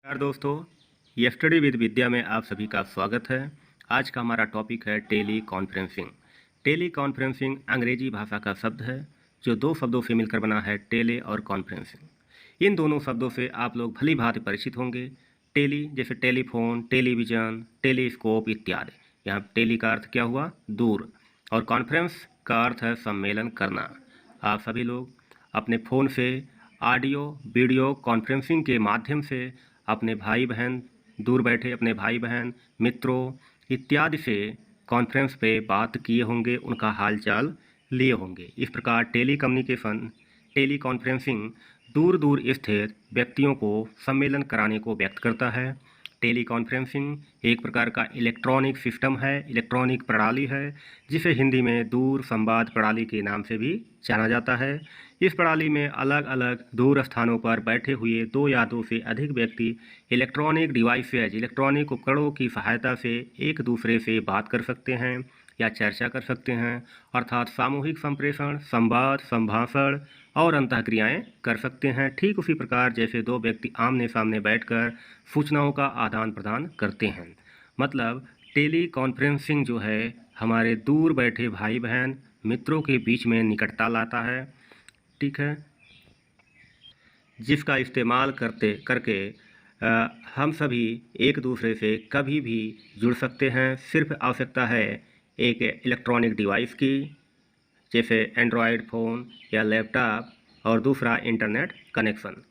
यार दोस्तों, yesterday with विद्या में आप सभी का स्वागत है। आज का हमारा टॉपिक है टेली कॉन्फ्रेंसिंग। टेली कॉन्फ्रेंसिंग अंग्रेजी भाषा का शब्द है जो दो शब्दों से मिलकर बना है, टेले और कॉन्फ्रेंसिंग। इन दोनों शब्दों से आप लोग भली भांति परिचित होंगे। टेली जैसे टेलीफोन, टेलीविज़न, टेलीस्कोप इत्यादि। यहाँ टेली का अर्थ क्या हुआ? दूर। और कॉन्फ्रेंस का अर्थ है सम्मेलन करना। आप सभी लोग अपने फ़ोन से ऑडियो वीडियो कॉन्फ्रेंसिंग के माध्यम से अपने भाई बहन, दूर बैठे अपने भाई बहन, मित्रों इत्यादि से कॉन्फ्रेंस पे बात किए होंगे, उनका हालचाल लिए होंगे। इस प्रकार टेली कम्युनिकेशन, टेली कॉन्फ्रेंसिंग दूर दूर स्थित व्यक्तियों को सम्मेलन कराने को व्यक्त करता है। टेली कॉन्फ्रेंसिंग एक प्रकार का इलेक्ट्रॉनिक सिस्टम है, इलेक्ट्रॉनिक प्रणाली है, जिसे हिंदी में दूर संवाद प्रणाली के नाम से भी जाना जाता है। इस प्रणाली में अलग अलग दूर स्थानों पर बैठे हुए दो या दो से अधिक व्यक्ति इलेक्ट्रॉनिक डिवाइसेज, इलेक्ट्रॉनिक उपकरणों की सहायता से एक दूसरे से बात कर सकते हैं या चर्चा कर सकते हैं, अर्थात सामूहिक संप्रेषण, संवाद, संभाषण और अंतःक्रियाएं कर सकते हैं। ठीक उसी प्रकार जैसे दो व्यक्ति आमने सामने बैठकर सूचनाओं का आदान प्रदान करते हैं। मतलब टेली कॉन्फ्रेंसिंग जो है हमारे दूर बैठे भाई बहन, मित्रों के बीच में निकटता लाता है। ठीक है, जिसका इस्तेमाल करते करके हम सभी एक दूसरे से कभी भी जुड़ सकते हैं। सिर्फ आवश्यकता है एक इलेक्ट्रॉनिक डिवाइस की, जैसे एंड्रॉयड फ़ोन या लैपटॉप, और दूसरा इंटरनेट कनेक्शन।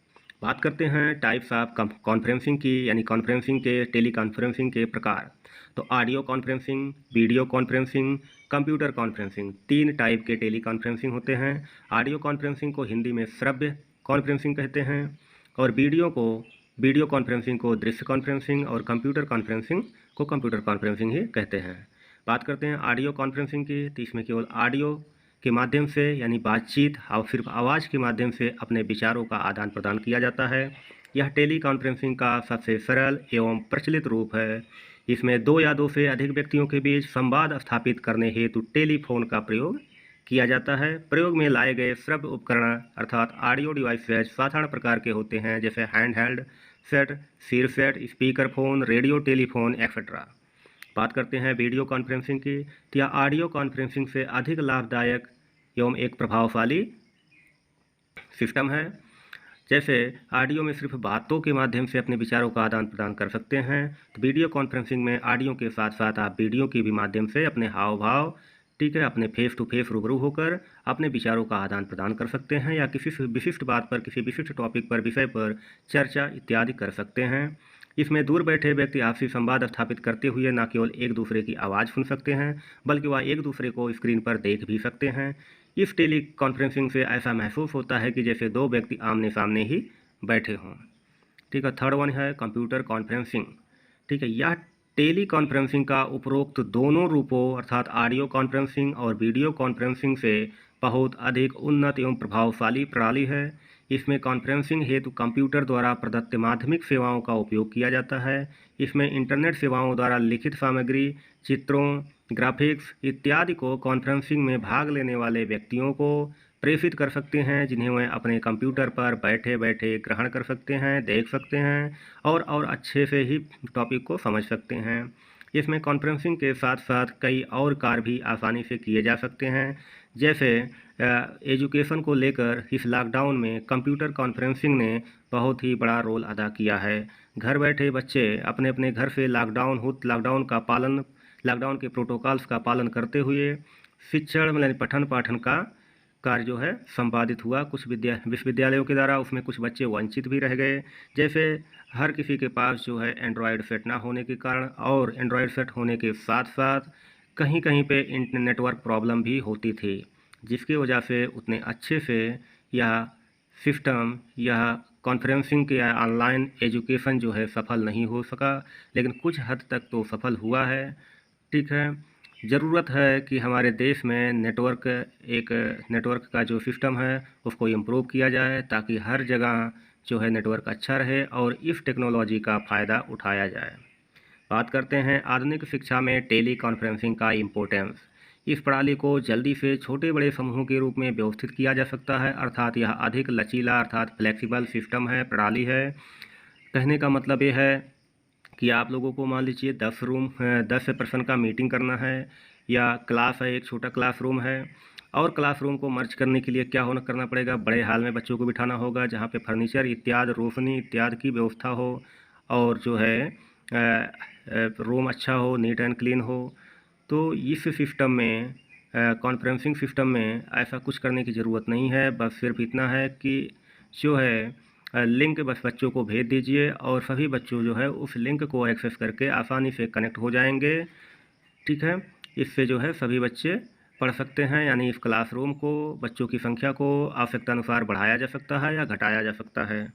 बात करते हैं टाइप्स ऑफ कॉन्फ्रेंसिंग की, यानी कॉन्फ्रेंसिंग के, टेली कॉन्फ्रेंसिंग के प्रकार। तो audio conferencing, video conferencing, computer conferencing, तीन टाइप के टेली कॉन्फ्रेंसिंग होते हैं। ऑडियो कॉन्फ्रेंसिंग को हिंदी में श्रव्य कॉन्फ्रेंसिंग कहते हैं, और वीडियो कॉन्फ्रेंसिंग को दृश्य कॉन्फ्रेंसिंग, और कंप्यूटर कॉन्फ्रेंसिंग को कंप्यूटर कॉन्फ्रेंसिंग ही कहते हैं। बात करते हैं ऑडियो कॉन्फ्रेंसिंग की, तो इसमें केवल ऑडियो के माध्यम से, यानी बातचीत और सिर्फ आवाज़ के माध्यम से अपने विचारों का आदान प्रदान किया जाता है। यह टेली कॉन्फ्रेंसिंग का सबसे सरल एवं प्रचलित रूप है। इसमें दो या दो से अधिक व्यक्तियों के बीच संवाद स्थापित करने हेतु टेलीफोन का प्रयोग किया जाता है। प्रयोग में लाए गए श्रव्य उपकरण अर्थात ऑडियो डिवाइसेज साधारण प्रकार के होते हैं, जैसे हैंड हेल्ड सेट, सिर set, speaker phone, radio telephone etcetera. बात करते हैं वीडियो कॉन्फ्रेंसिंग की, तो यह ऑडियो कॉन्फ्रेंसिंग से अधिक लाभदायक एवं एक प्रभावशाली सिस्टम है। जैसे ऑडियो में सिर्फ बातों के माध्यम से अपने विचारों का आदान प्रदान कर सकते हैं, तो वीडियो कॉन्फ्रेंसिंग में ऑडियो के साथ साथ आप वीडियो के भी माध्यम से अपने हाव भाव, ठीक है, अपने फेस टू फेस रूबरू होकर अपने विचारों का आदान प्रदान कर सकते हैं, या किसी विशिष्ट बात पर, किसी विशिष्ट टॉपिक पर, विषय पर चर्चा इत्यादि कर सकते हैं। इसमें दूर बैठे व्यक्ति आपसी संवाद स्थापित करते हुए न केवल एक दूसरे की आवाज़ सुन सकते हैं, बल्कि वह एक दूसरे को स्क्रीन पर देख भी सकते हैं। इस टेली कॉन्फ्रेंसिंग से ऐसा महसूस होता है कि जैसे दो व्यक्ति आमने सामने ही बैठे हों। ठीक है, थर्ड वन है कंप्यूटर कॉन्फ्रेंसिंग। ठीक है, यह टेली कॉन्फ्रेंसिंग का उपरोक्त दोनों रूपों अर्थात ऑडियो कॉन्फ्रेंसिंग और वीडियो कॉन्फ्रेंसिंग से बहुत अधिक उन्नत एवं प्रभावशाली प्रणाली है। इसमें कॉन्फ्रेंसिंग हेतु कंप्यूटर द्वारा प्रदत्त माध्यमिक सेवाओं का उपयोग किया जाता है। इसमें इंटरनेट सेवाओं द्वारा लिखित सामग्री, चित्रों, ग्राफिक्स इत्यादि को कॉन्फ्रेंसिंग में भाग लेने वाले व्यक्तियों को प्रेषित कर सकते हैं, जिन्हें वह अपने कंप्यूटर पर बैठे बैठे ग्रहण कर सकते हैं, देख सकते हैं और अच्छे से ही टॉपिक को समझ सकते हैं। इसमें कॉन्फ्रेंसिंग के साथ साथ कई और कार्य भी आसानी से किए जा सकते हैं। जैसे एजुकेशन को लेकर इस लॉकडाउन में कंप्यूटर कॉन्फ्रेंसिंग ने बहुत ही बड़ा रोल अदा किया है। घर बैठे बच्चे अपने अपने घर से लॉकडाउन के प्रोटोकॉल्स का पालन करते हुए शिक्षण मतलब पठन पाठन का कार्य जो है संपादित हुआ। कुछ विश्वविद्यालयों के द्वारा उसमें कुछ बच्चे वंचित भी रह गए। जैसे हर किसी के पास जो है एंड्रॉयड सेट ना होने के कारण, और एंड्रॉयड सेट होने के साथ साथ कहीं कहीं पे नेटवर्क प्रॉब्लम भी होती थी, जिसकी वजह से उतने अच्छे से यह सिस्टम, यह कॉन्फ्रेंसिंग के ऑनलाइन एजुकेशन जो है सफल नहीं हो सका, लेकिन कुछ हद तक तो सफल हुआ है। ठीक है, ज़रूरत है कि हमारे देश में नेटवर्क का जो सिस्टम है उसको इम्प्रूव किया जाए, ताकि हर जगह जो है नेटवर्क अच्छा रहे और इस टेक्नोलॉजी का फ़ायदा उठाया जाए। बात करते हैं आधुनिक शिक्षा में टेली कॉन्फ्रेंसिंग का इम्पोर्टेंस। इस प्रणाली को जल्दी से छोटे बड़े समूहों के रूप में व्यवस्थित किया जा सकता है, अर्थात यह अधिक लचीला अर्थात फ्लेक्सिबल सिस्टम है, प्रणाली है। कहने का मतलब ये है कि आप लोगों को मान लीजिए 10 पर्सन का मीटिंग करना है, या क्लास है, एक छोटा क्लासरूम है, और क्लासरूम को मर्ज करने के लिए क्या होना करना पड़ेगा, बड़े हॉल में बच्चों को बिठाना होगा जहाँ पे फर्नीचर इत्यादि, रोशनी इत्यादि की व्यवस्था हो, और जो है रूम अच्छा हो, नीट एंड क्लीन हो। तो इस सिस्टम में, कॉन्फ्रेंसिंग सिस्टम में ऐसा कुछ करने की ज़रूरत नहीं है। बस सिर्फ इतना है कि जो है लिंक बस बच्चों को भेज दीजिए, और सभी बच्चों जो है उस लिंक को एक्सेस करके आसानी से कनेक्ट हो जाएंगे। ठीक है, इससे जो है सभी बच्चे पढ़ सकते हैं, यानी इस क्लासरूम को, बच्चों की संख्या को आवश्यकता अनुसार बढ़ाया जा सकता है या घटाया जा सकता है।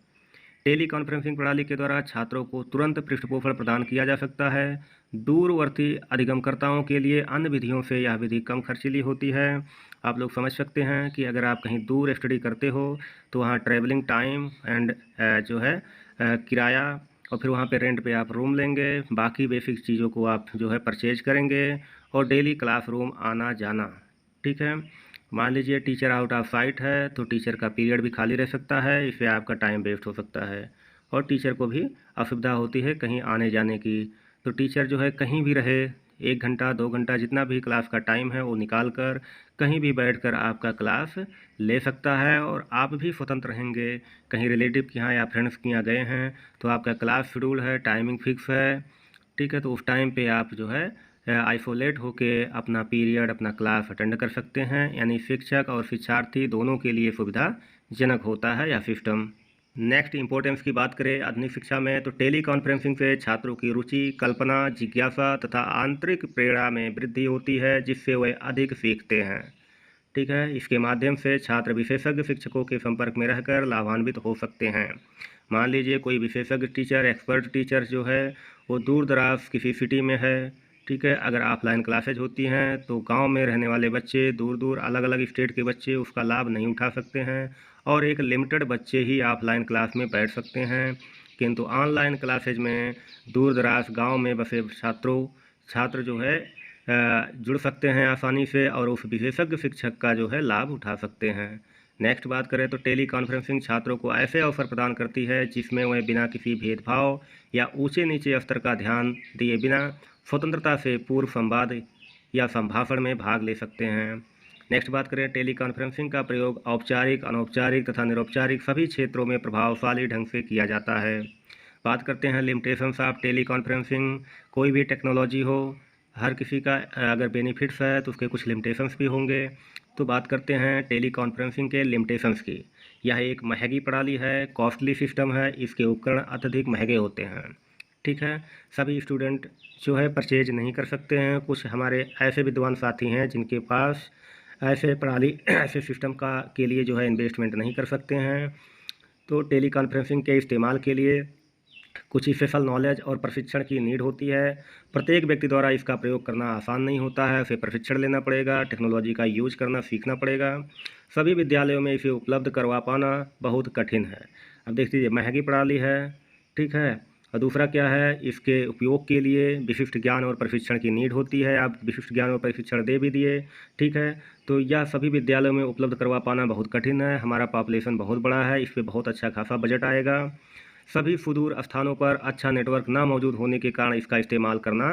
टेली कॉन्फ्रेंसिंग प्रणाली के द्वारा छात्रों को तुरंत पृष्ठपोषण प्रदान किया जा सकता है। दूरवर्ती अधिगमकर्ताओं के लिए अन्य विधियों से यह विधि कम खर्चीली होती है। आप लोग समझ सकते हैं कि अगर आप कहीं दूर स्टडी करते हो तो वहाँ ट्रैवलिंग टाइम एंड जो है किराया, और फिर वहाँ पे रेंट पे आप रूम लेंगे, बाकी बेसिक चीज़ों को आप जो है परचेज करेंगे, और डेली क्लासरूम आना जाना। ठीक है, मान लीजिए टीचर आउट ऑफ साइट है तो टीचर का पीरियड भी खाली रह सकता है, इससे आपका टाइम वेस्ट हो सकता है, और टीचर को भी असुविधा होती है कहीं आने जाने की। तो टीचर जो है कहीं भी रहे, 1 घंटा 2 घंटा जितना भी क्लास का टाइम है वो निकाल कर कहीं भी बैठकर आपका क्लास ले सकता है, और आप भी स्वतंत्र रहेंगे। कहीं रिलेटिव के यहाँ या फ्रेंड्स के यहाँ गए हैं तो आपका क्लास शेड्यूल है, टाइमिंग फिक्स है। ठीक है, तो उस टाइम पे आप जो है आइसोलेट होके अपना पीरियड, अपना क्लास अटेंड कर सकते हैं, यानी शिक्षक और शिक्षार्थी दोनों के लिए सुविधाजनक होता है यह सिस्टम। नेक्स्ट इंपॉर्टेंस की बात करें आधुनिक शिक्षा में, तो टेली कॉन्फ्रेंसिंग से छात्रों की रुचि, कल्पना, जिज्ञासा तथा आंतरिक प्रेरणा में वृद्धि होती है, जिससे वे अधिक सीखते हैं। ठीक है, इसके माध्यम से छात्र विशेषज्ञ शिक्षकों के संपर्क में रहकर लाभान्वित हो सकते हैं। मान लीजिए कोई विशेषज्ञ टीचर, एक्सपर्ट टीचर जो है वो दूर दराज किसी सिटी में है। ठीक है, अगर ऑफलाइन क्लासेज होती हैं तो गांव में रहने वाले बच्चे, दूर दूर अलग अलग स्टेट के बच्चे उसका लाभ नहीं उठा सकते हैं, और एक लिमिटेड बच्चे ही ऑफलाइन क्लास में बैठ सकते हैं। किंतु ऑनलाइन क्लासेज में दूर दराज गाँव में बसे छात्र जो है जुड़ सकते हैं आसानी से, और उस विशेषज्ञ शिक्षक का जो है लाभ उठा सकते हैं। नेक्स्ट बात करें तो टेली कॉन्फ्रेंसिंग छात्रों को ऐसे अवसर प्रदान करती है जिसमें वह बिना किसी भेदभाव या ऊंचे नीचे स्तर का ध्यान दिए बिना स्वतंत्रता से पूर्व संवाद या संभाषण में भाग ले सकते हैं। नेक्स्ट बात करें, टेली कॉन्फ्रेंसिंग का प्रयोग औपचारिक, अनौपचारिक तथा निरौपचारिक सभी क्षेत्रों में प्रभावशाली ढंग से किया जाता है। बात करते हैं लिमिटेशंस ऑफ टेली कॉन्फ्रेंसिंग। कोई भी टेक्नोलॉजी हो, हर किसी का अगर बेनिफिट्स है तो उसके कुछ लिमिटेशंस भी होंगे। तो बात करते हैं टेली कॉन्फ्रेंसिंग के लिमिटेशंस की। यह एक महंगी प्रणाली है, कॉस्टली सिस्टम है, इसके उपकरण अत्यधिक महंगे होते हैं। ठीक है, सभी स्टूडेंट जो है परचेज नहीं कर सकते हैं। कुछ हमारे ऐसे विद्वान साथी हैं जिनके पास ऐसे प्रणाली ऐसे सिस्टम का के लिए जो है इन्वेस्टमेंट नहीं कर सकते हैं। तो टेली कॉन्फ्रेंसिंग के इस्तेमाल के लिए कुछ स्पेशल नॉलेज और प्रशिक्षण की नीड होती है। प्रत्येक व्यक्ति द्वारा इसका प्रयोग करना आसान नहीं होता है, उसे प्रशिक्षण लेना पड़ेगा, टेक्नोलॉजी का यूज करना सीखना पड़ेगा। सभी विद्यालयों में इसे उपलब्ध करवा पाना बहुत कठिन है। अब देख लीजिए, महंगी प्रणाली है, ठीक है, और दूसरा क्या है, इसके उपयोग के लिए विशिष्ट ज्ञान और प्रशिक्षण की नीड होती है। आप विशिष्ट ज्ञान और प्रशिक्षण दे भी दिए, ठीक है, तो यह सभी विद्यालयों में उपलब्ध करवा पाना बहुत कठिन है। हमारा पॉपुलेशन बहुत बड़ा है, इस पर बहुत अच्छा खासा बजट आएगा। सभी सुदूर स्थानों पर अच्छा नेटवर्क ना मौजूद होने के कारण इसका इस्तेमाल करना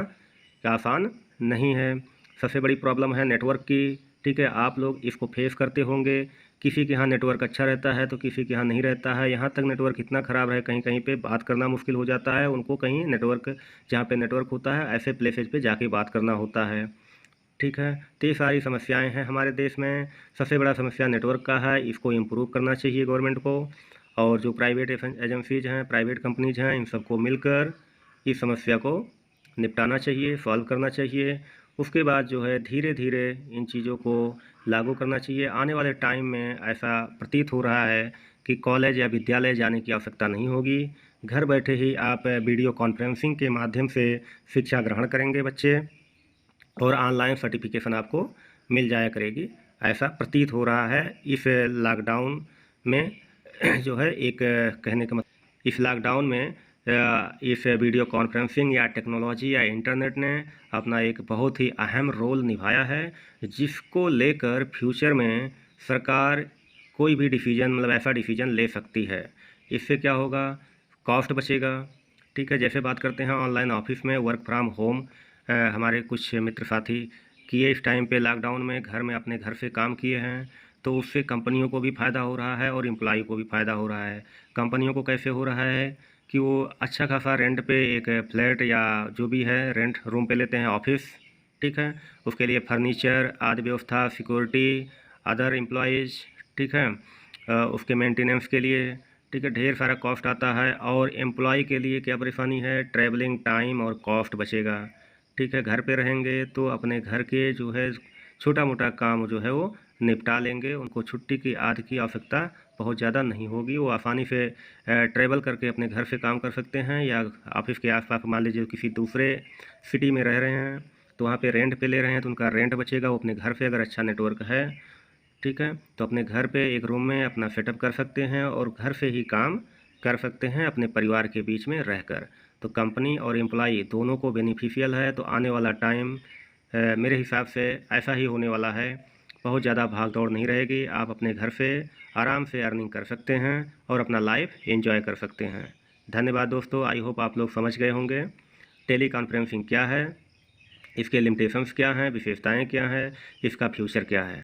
आसान नहीं है। सबसे बड़ी प्रॉब्लम है नेटवर्क की। ठीक है, आप लोग इसको फेस करते होंगे। किसी के यहाँ नेटवर्क अच्छा रहता है तो किसी के यहाँ नहीं रहता है। यहाँ तक नेटवर्क इतना ख़राब है, कहीं कहीं पे बात करना मुश्किल हो जाता है। उनको कहीं नेटवर्क, जहाँ पे नेटवर्क होता है ऐसे प्लेसेज पे जाके बात करना होता है। ठीक है, तो ये सारी समस्याएं हैं हमारे देश में। सबसे बड़ा समस्या नेटवर्क का है, इसको इम्प्रूव करना चाहिए गवर्नमेंट को, और जो प्राइवेट एजेंसीज हैं, प्राइवेट कंपनीज हैं, इन सबको मिलकर इस समस्या को निपटाना चाहिए, सॉल्व करना चाहिए। उसके बाद जो है धीरे धीरे इन चीज़ों को लागू करना चाहिए। आने वाले टाइम में ऐसा प्रतीत हो रहा है कि कॉलेज या विद्यालय जाने की आवश्यकता नहीं होगी। घर बैठे ही आप वीडियो कॉन्फ्रेंसिंग के माध्यम से शिक्षा ग्रहण करेंगे बच्चे, और ऑनलाइन सर्टिफिकेशन आपको मिल जाया करेगी, ऐसा प्रतीत हो रहा है। इस लॉकडाउन में जो है एक कहने का मतलब, इस लॉकडाउन में इस वीडियो कॉन्फ्रेंसिंग या टेक्नोलॉजी या इंटरनेट ने अपना एक बहुत ही अहम रोल निभाया है, जिसको लेकर फ्यूचर में सरकार कोई भी डिसीजन, मतलब ऐसा डिसीजन ले सकती है। इससे क्या होगा, कॉस्ट बचेगा। ठीक है, जैसे बात करते हैं ऑनलाइन ऑफिस में वर्क फ्रॉम होम, हमारे कुछ मित्र साथी किए इस टाइम पे लॉकडाउन में घर में अपने घर से काम किए हैं, तो उससे कंपनियों को भी फ़ायदा हो रहा है और एम्प्लॉय को भी फ़ायदा हो रहा है। कंपनियों को कैसे हो रहा है कि वो अच्छा खासा रेंट पे एक फ्लैट या जो भी है रेंट रूम पे लेते हैं ऑफिस, ठीक है, उसके लिए फर्नीचर आदि व्यवस्था, सिक्योरिटी, अदर एम्प्लॉयज़, ठीक है, उसके मेंटेनेंस के लिए, ठीक है, ढेर सारा कॉस्ट आता है। और एम्प्लॉय के लिए क्या परेशानी है, ट्रैवलिंग टाइम और कॉस्ट बचेगा। ठीक है, घर पे रहेंगे तो अपने घर के जो है छोटा मोटा काम जो है वो निपटा लेंगे, उनको छुट्टी की आदि की आवश्यकता बहुत ज़्यादा नहीं होगी। वो आसानी से ट्रैवल करके अपने घर से काम कर सकते हैं, या ऑफिस के आसपास मान लीजिए किसी दूसरे सिटी में रह रहे हैं तो वहाँ पे रेंट पे ले रहे हैं तो उनका रेंट बचेगा। वो अपने घर से अगर अच्छा नेटवर्क है, ठीक है, तो अपने घर पे एक रूम में अपना सेटअप कर सकते हैं और घर से ही काम कर सकते हैं अपने परिवार के बीच में रहकर। तो कंपनी और एम्प्लॉई दोनों को बेनिफिशियल है। तो आने वाला टाइम मेरे हिसाब से ऐसा ही होने वाला है, बहुत ज़्यादा भाग दौड़ नहीं रहेगी। आप अपने घर से आराम से अर्निंग कर सकते हैं और अपना लाइफ एंजॉय कर सकते हैं। धन्यवाद दोस्तों, आई होप आप लोग समझ गए होंगे टेली कॉन्फ्रेंसिंग क्या है, इसके लिमिटेशंस क्या हैं, विशेषताएँ क्या हैं, इसका फ्यूचर क्या है।